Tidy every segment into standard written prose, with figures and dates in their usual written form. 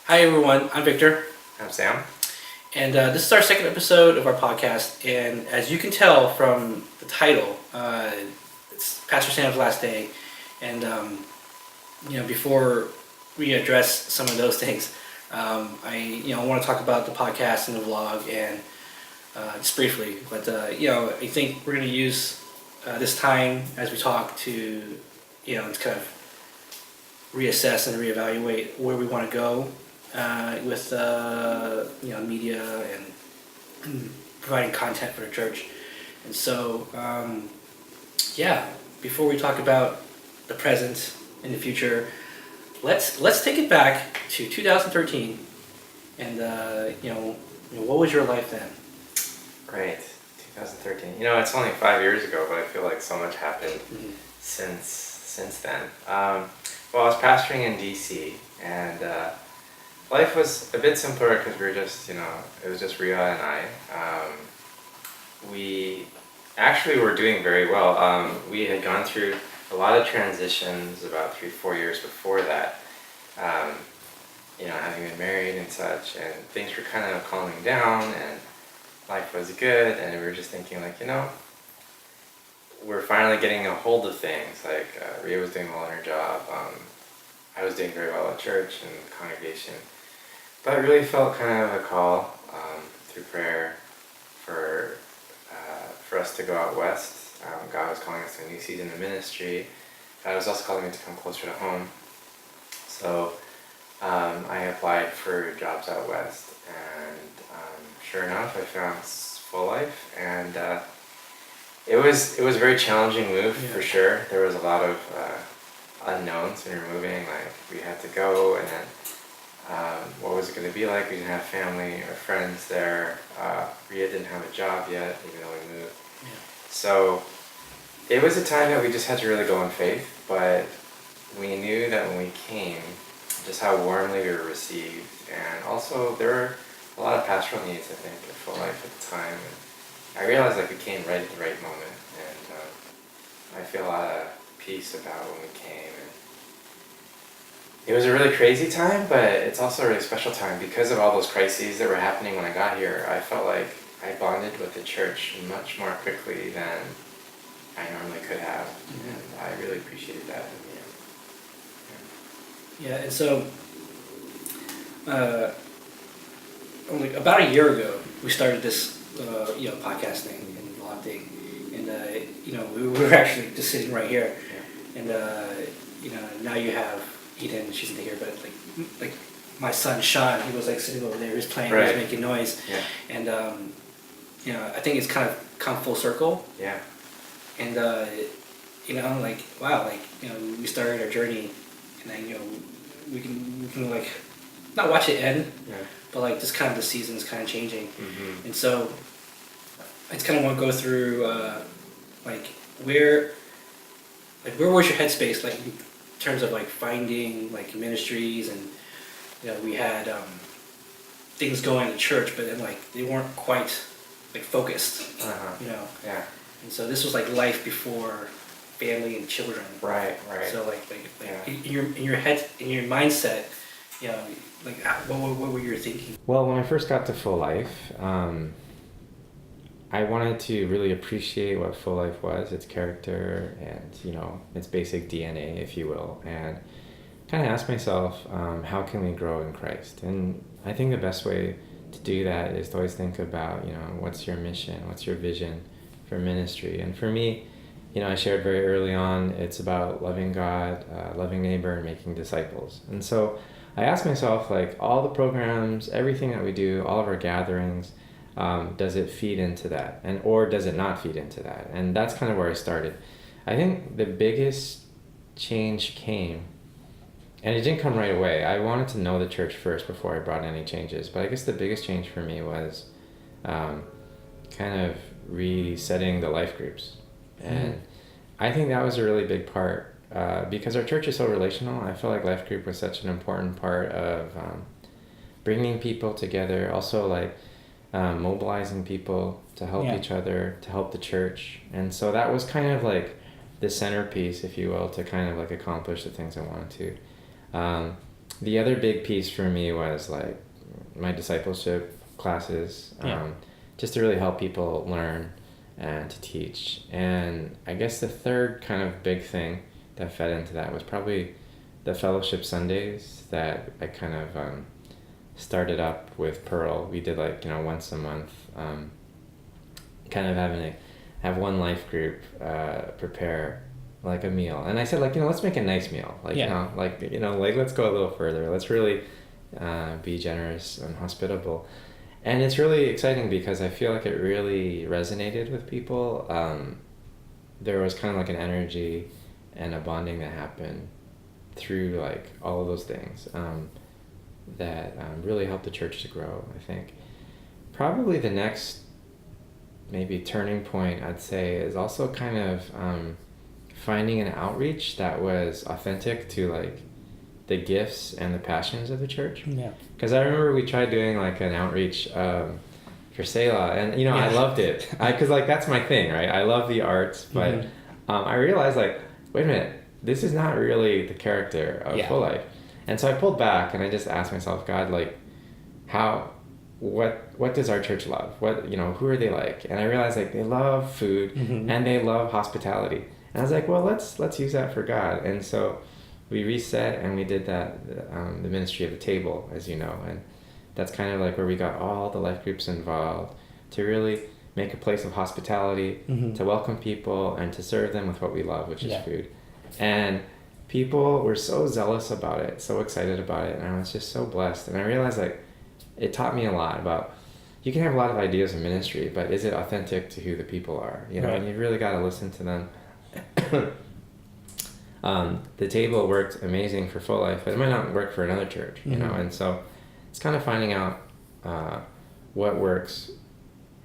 Hi everyone, I'm Victor, I'm Sam. and this is our second episode of our podcast. And as you can tell from the title, it's Pastor Sam's last day. And before we address some of those things, I want to talk about the podcast and the vlog and just briefly. But I think we're going to use this time as we talk to to kind of reassess and reevaluate where we want to go with media and providing content for the church. And so before we talk about the present and the future, let's take it back to 2013 and what was your life then? Right, 2013. It's only 5 years ago, but I feel like so much happened since then. Well, I was pastoring in DC, and life was a bit simpler because we were just, it was just Ria and I. We actually were doing very well. We had gone through a lot of transitions about 3-4 years before that. Having been married and such, and things were kind of calming down, and life was good, and we were just thinking we're finally getting a hold of things. Ria was doing well in her job. I was doing very well at church and the congregation. But I really felt kind of a call through prayer for us to go out west. God was calling us to a new season of ministry. God was also calling me to come closer to home. So I applied for jobs out west, and sure enough, I found Full Life, and it was a very challenging move for sure. There was a lot of unknowns when you're moving. We had to go, and then what was it going to be like? We didn't have family or friends there. Ria didn't have a job yet, even though we moved. Yeah. So it was a time that we just had to really go in faith, but we knew that when we came, just how warmly we were received, and also there were a lot of pastoral needs, I think, at Full Life at the time. And I realized we came right at the right moment, and I feel a lot of peace about when we came. And it was a really crazy time, but it's also a really special time because of all those crises that were happening when I got here. I felt like I bonded with the church much more quickly than I normally could have, and I really appreciated that in the end. Yeah, and so only about a year ago, we started this podcasting and vlog thing, and we were actually just sitting right here, and now you have Eden. She's not here, but like my son Sean, he was sitting over there, he was playing, he was making noise, and I think it's kind of come full circle. Yeah. And wow, we started our journey, and then we can not watch it end, but just kind of the season's kind of changing. Mm-hmm. And so I just kind of want to go through where was your headspace in terms of finding ministries, and we had things going in church, but then they weren't quite focused. Yeah. And so this was life before family and children. Right. So in your head, in your mindset, what were you thinking? Well, when I first got to Full Life, I wanted to really appreciate what Full Life was, its character, and its basic DNA, if you will, and kind of ask myself, how can we grow in Christ? And I think the best way to do that is to always think about, what's your mission, what's your vision for ministry. And for me, I shared very early on, it's about loving God, loving neighbor, and making disciples. And so I asked myself, all the programs, everything that we do, all of our gatherings, does it feed into that? Or does it not feed into that? And that's kind of where I started. I think the biggest change came, and it didn't come right away. I wanted to know the church first before I brought any changes. But I guess the biggest change for me was kind of resetting the life groups. And I think that was a really big part because our church is so relational. I feel like life group was such an important part of bringing people together, also mobilizing people to help each other, to help the church. And so that was kind of the centerpiece, if you will, to kind of accomplish the things I wanted to. the other big piece for me was like my discipleship classes, just to really help people learn and to teach. And I guess the third kind of big thing that fed into that was probably the fellowship Sundays that I kind of started up with Pearl. We did like, once a month, kind of have one life group prepare like a meal. And I said, like, let's make a nice meal. Like, like let's go a little further. Let's really be generous and hospitable. And it's really exciting because I feel like it really resonated with people. There was kind of like an energy and a bonding that happened through like all of those things that really helped the church to grow, I think. Probably the next maybe turning point, I'd say, is also kind of finding an outreach that was authentic to like the gifts and the passions of the church. Yeah. Because I remember we tried doing like an outreach for Selah, and I loved it. Because like that's my thing, right? I love the arts, but I realized like, wait a minute, this is not really the character of Full Life. And so I pulled back and I just asked myself, God, like, what does our church love? Who are they like? And I realized like they love food and they love hospitality. And I was like, well, let's use that for God. And so we reset and we did that, the ministry of the table, as you know, and that's kind of like where we got all the life groups involved to really make a place of hospitality, to welcome people and to serve them with what we love, which is food. And people were so zealous about it, so excited about it, and I was just so blessed. And I realized like it taught me a lot about, you can have a lot of ideas in ministry, but is it authentic to who the people are? And you really got to listen to them. The table worked amazing for Full Life, but it might not work for another church, and so it's kind of finding out what works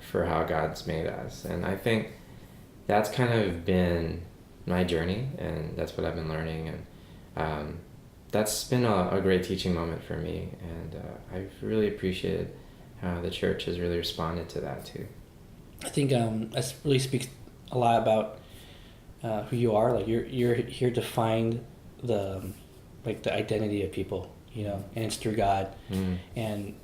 for how God's made us. And I think that's kind of been my journey, and that's what I've been learning, and that's been a great teaching moment for me, and I've really appreciated how the church has really responded to that too. I think that really speaks a lot about who you are. Like you're here to find the identity of people, and it's through God. And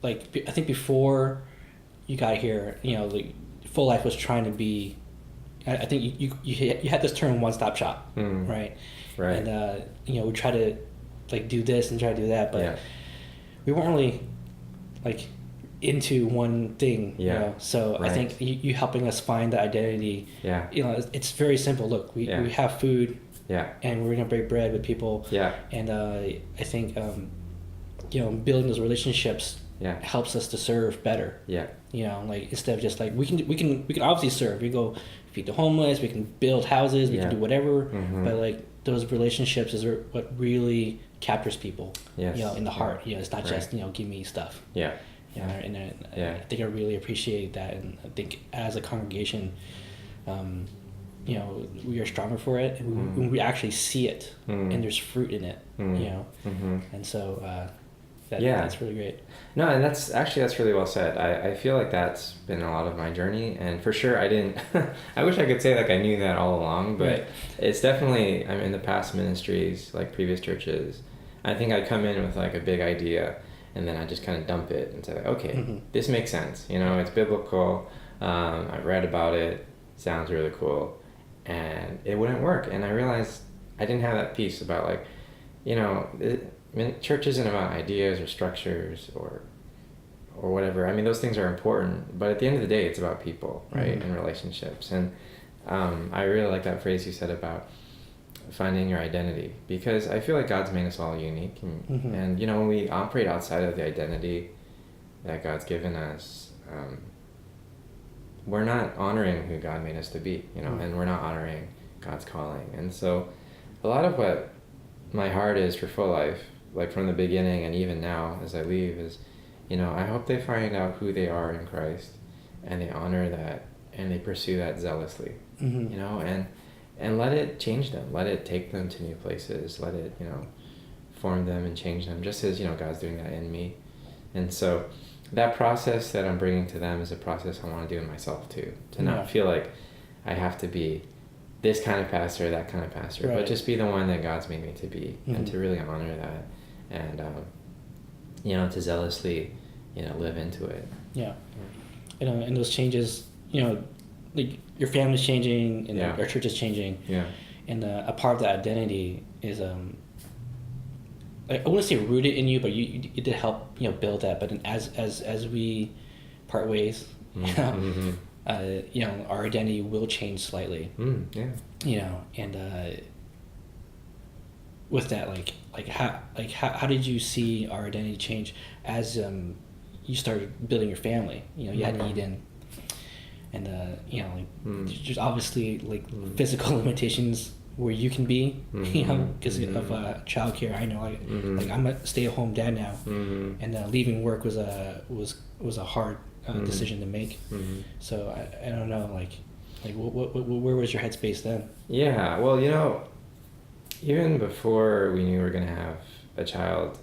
like I think before you got here, like Full Life was trying to be. I think you had this term one-stop shop, right? Right. And we try to like do this and try to do that, but we weren't really like into one thing, so I think you helping us find the identity, it's very simple. Look, we have food, and we're gonna break bread with people, and I think building those relationships helps us to serve better, like instead of just like we can obviously serve, we go feed the homeless, we can build houses, we can do whatever, but like those relationships is what really captures people, in the heart. It's not just give me stuff. And I think I really appreciate that, and I think as a congregation, we are stronger for it, and when we actually see it, and there's fruit in it, and so that's really great. No, and that's really well said. I feel like that's been a lot of my journey, and for sure I didn't. I wish I could say like I knew that all along, but it's definitely, I'm in the past ministries, like previous churches, I think I come in with like a big idea, and then I just kind of dump it and say, like, okay, this makes sense. It's biblical. I've read about it. Sounds really cool. And it wouldn't work. And I realized I didn't have that piece about like, church isn't about ideas or structures or whatever. I mean, those things are important, but at the end of the day, it's about people, right? And relationships. And I really like that phrase you said about finding your identity, because I feel like God's made us all unique, and when we operate outside of the identity that God's given us, we're not honoring who God made us to be, and we're not honoring God's calling. And so a lot of what my heart is for Full Life, like from the beginning and even now as I leave, is I hope they find out who they are in Christ, and they honor that, and they pursue that zealously, and let it change them. Let it take them to new places. Let it, form them and change them, just as, God's doing that in me. And so that process that I'm bringing to them is a process I want to do in myself too, to not feel like I have to be this kind of pastor, that kind of pastor, Right. but just be the one that God's made me to be, Mhm. and to really honor that, and you know, to zealously, you know, live into it. Yeah. And those changes, you know, like your family's changing and Yeah. our church is changing. Yeah. And a part of that identity is, I wouldn't say rooted in you, but you did help, you know, build that. But then as we part ways, Mm-hmm. You know, our identity will change slightly. Yeah. You know, and with that, how did you see our identity change as you started building your family? You know, you had Eden, and you know, like there's obviously like physical limitations where you can be, you know, because of childcare. I know, like I'm a stay-at-home dad now, and leaving work was a hard decision to make. So I don't know, like where was your headspace then? Yeah, well, you know, even before we knew we were going to have a child,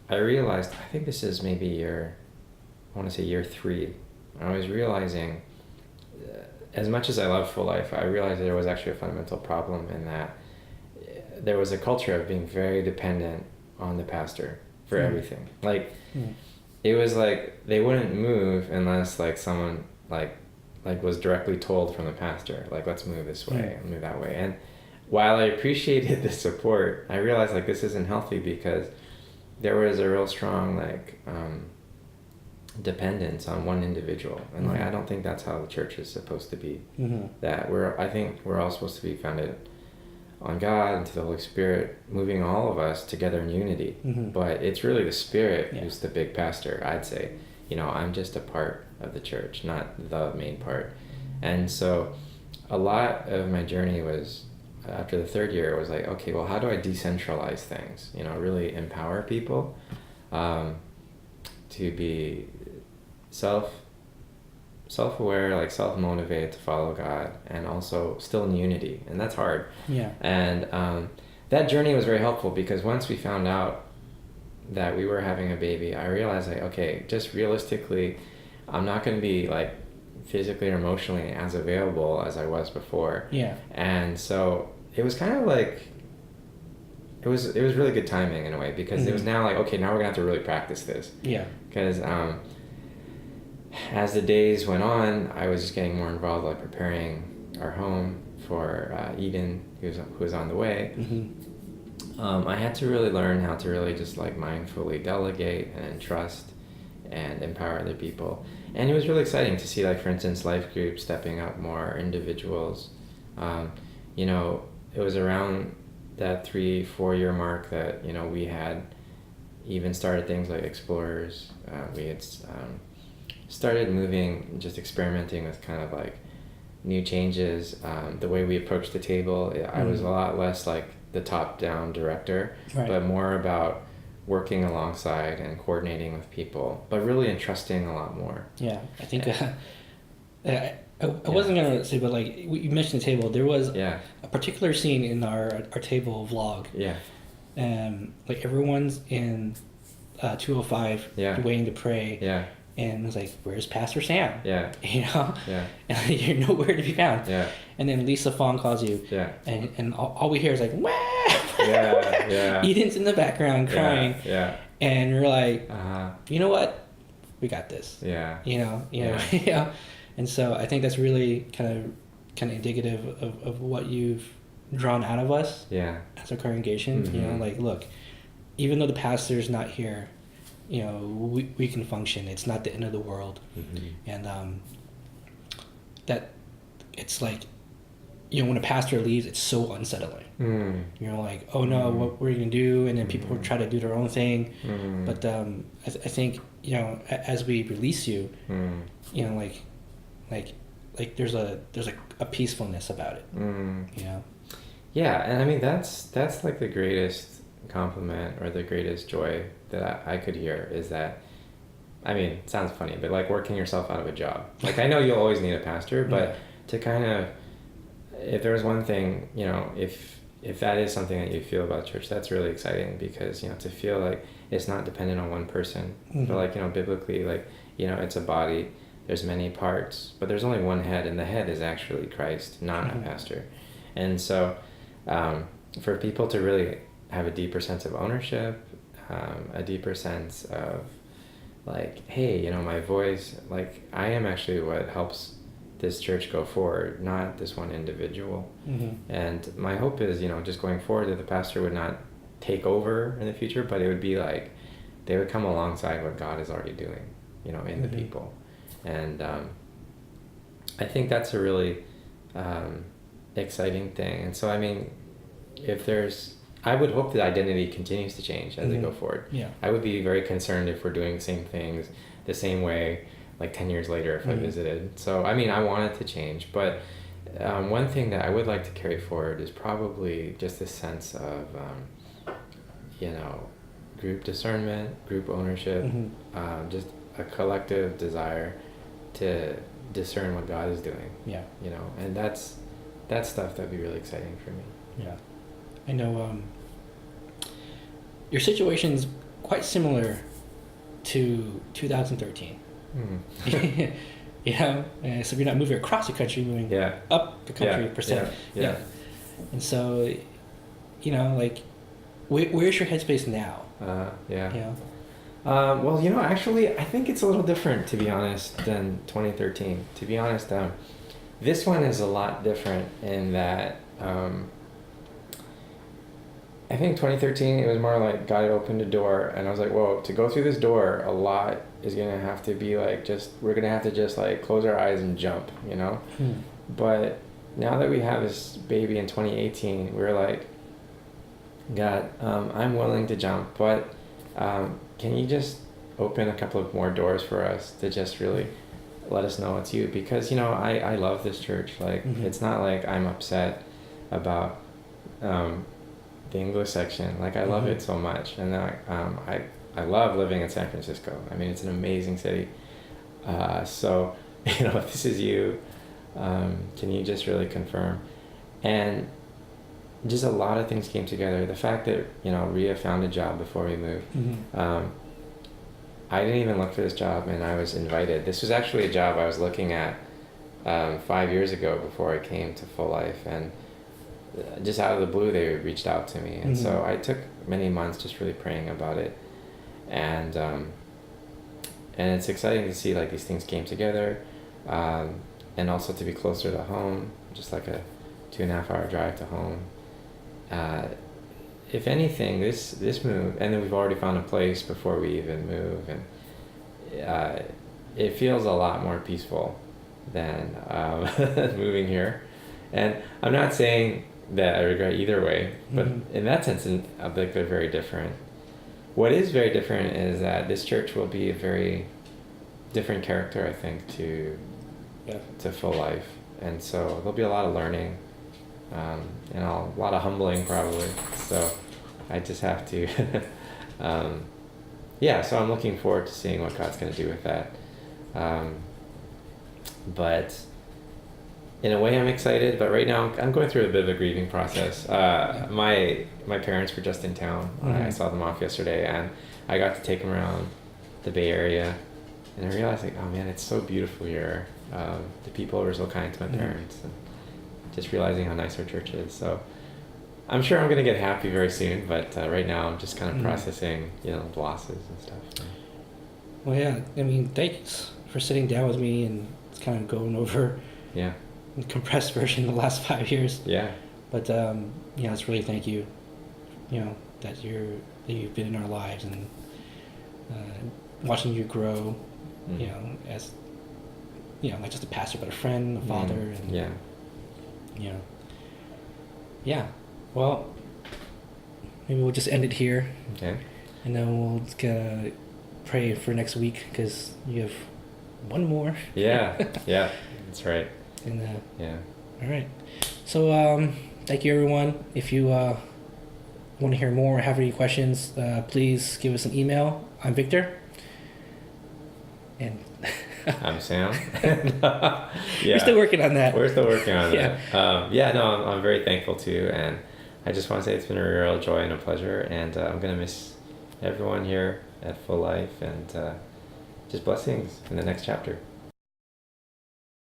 I realized, I think this is maybe I want to say year 3, I was realizing, as much as I love full life, I realized there was actually a fundamental problem in that there was a culture of being very dependent on the pastor for everything. Like, it was like they wouldn't move unless like someone like was directly told from the pastor, like, let's move this way, move that way. And while I appreciated the support, I realized like this isn't healthy, because there was a real strong like dependence on one individual, and like I don't think that's how the church is supposed to be. That I think we're all supposed to be founded on God and to the Holy Spirit, moving all of us together in unity. But it's really the Spirit who's the big pastor, I'd say. You know, I'm just a part of the church, not the main part. And so a lot of my journey was, after the 3rd year, it was like, okay, well, how do I decentralize things? You know, really empower people to be self-aware, like self-motivated to follow God, and also still in unity. And that's hard. Yeah. And that journey was very helpful, because once we found out that we were having a baby, I realized, like, okay, just realistically, I'm not going to be like physically or emotionally as available as I was before. Yeah. And so it was kind of like, it was really good timing in a way, because it was now like, okay, now we're gonna have to really practice this. Yeah. Because as the days went on, I was just getting more involved, like preparing our home for Eden, who was on the way. I had to really learn how to really just like mindfully delegate and trust and empower other people. And it was really exciting to see, like, for instance, life groups stepping up more, individuals. You know, it was around that 3-4 year mark that, you know, we had even started things like Explorers. We had started moving, just experimenting with kind of like new changes. The way we approached the table, I was a lot less like the top-down director, but more about working alongside and coordinating with people, but really entrusting a lot more. Yeah, I think I wasn't going to say, but like you mentioned the table, there was a particular scene in our table vlog. Yeah. Like everyone's in 205 waiting to pray. Yeah. And it was like, where's Pastor Sam? Yeah. You know? Yeah. And you're nowhere to be found. Yeah. And then Lisa Fong calls you. Yeah. And all we hear is like, wah! Yeah. Yeah. Eden's in the background crying. Yeah. And we're like, you know what? We got this. Yeah. You know? Yeah. And so I think that's really kind of indicative of what you've drawn out of us. Yeah. As a congregation. You know, like, look, even though the pastor's not here, you know, we can function. It's not the end of the world. And that it's like, you know, when a pastor leaves, it's so unsettling. You're like, oh no, what we're gonna do? And then people try to do their own thing. But I think, you know, as we release you, you know, like there's a peacefulness about it. You know. Yeah, and I mean that's like the greatest compliment or the greatest joy that I could hear, is that, I mean, it sounds funny, but like working yourself out of a job. Like, I know you'll always need a pastor, but to kind of, if there was one thing, you know, if that is something that you feel about church, that's really exciting, because, you know, to feel like it's not dependent on one person, but like, you know, biblically, like, you know, it's a body there's many parts, but there's only one head, and the head is actually Christ, not a pastor. And so for people to really have a deeper sense of ownership, a deeper sense of like, hey, you know, my voice, like I am actually what helps this church go forward, not this one individual. And my hope is, you know, just going forward, that the pastor would not take over in the future, but it would be like they would come alongside what God is already doing, you know, in the people. And I think that's a really exciting thing. And so, I mean, I would hope that identity continues to change as they go forward. Yeah. I would be very concerned if we're doing the same things the same way, like 10 years later if I visited. So, I mean, I want it to change, but one thing that I would like to carry forward is probably just this sense of, you know, group discernment, group ownership, just a collective desire to discern what God is doing. Yeah. You know, and that's stuff that'd be really exciting for me. Yeah. I know your situation's quite similar to 2013. You know, so you're not moving across the country, moving up the country percent. Yeah. And so, you know, like, where's your headspace now? Yeah. You know? Well, you know, actually, I think it's a little different, to be honest, than 2013. To be honest, this one is a lot different in that I think 2013, it was more like God had opened a door, and I was like, whoa, to go through this door, a lot is going to have to be like, we're going to have to just like close our eyes and jump, you know? But now that we have this baby in 2018, we're like, God, I'm willing to jump, but can you just open a couple of more doors for us to just really let us know it's you? Because, you know, I love this church. Like, it's not like I'm upset about the English section. Like, I love it so much. And I love living in San Francisco. I mean, it's an amazing city. So, you know, if this is you, can you just really confirm? And just a lot of things came together. The fact that, you know, Rhea found a job before we moved. I didn't even look for this job, and I was invited. This was actually a job I was looking at 5 years ago before I came to Full Life, and just out of the blue they reached out to me. And so I took many months just really praying about it, and it's exciting to see like these things came together, and also to be closer to home, just like a 2.5 hour drive to home. If anything, this move, and then we've already found a place before we even move, and it feels a lot more peaceful than moving here. And I'm not saying that I regret either way, but in that sense, I think they're very different. What is very different is that this church will be a very different character, I think, to Full Life, and so there'll be a lot of learning. And a lot of humbling probably. So I just have to, so I'm looking forward to seeing what God's going to do with that. But in a way I'm excited, but right now I'm going through a bit of a grieving process. My parents were just in town. I saw them off yesterday, and I got to take them around the Bay Area, and I realized like, oh man, it's so beautiful here. The people were so kind to my parents, and just realizing how nice our church is. So I'm sure I'm going to get happy very soon, but right now I'm just kind of processing, you know, the losses and stuff. Well, yeah, I mean, thanks for sitting down with me and kind of going over the compressed version of the last 5 years. Yeah. But, it's really thank you, you know, that you've been in our lives, and watching you grow, you know, as, you know, not just a pastor, but a friend, a father. And, you know, well, maybe we'll just end it here. Okay. And then we'll just pray for next week, because you have one more. Yeah, that's right. And all right. So thank you, everyone. If you want to hear more or have any questions, please give us an email. I'm Victor. And I'm Sam. We're still working on that. We're still working on that. I'm very thankful too, and I just want to say it's been a real joy and a pleasure, and I'm going to miss everyone here at Full Life, and just blessings in the next chapter.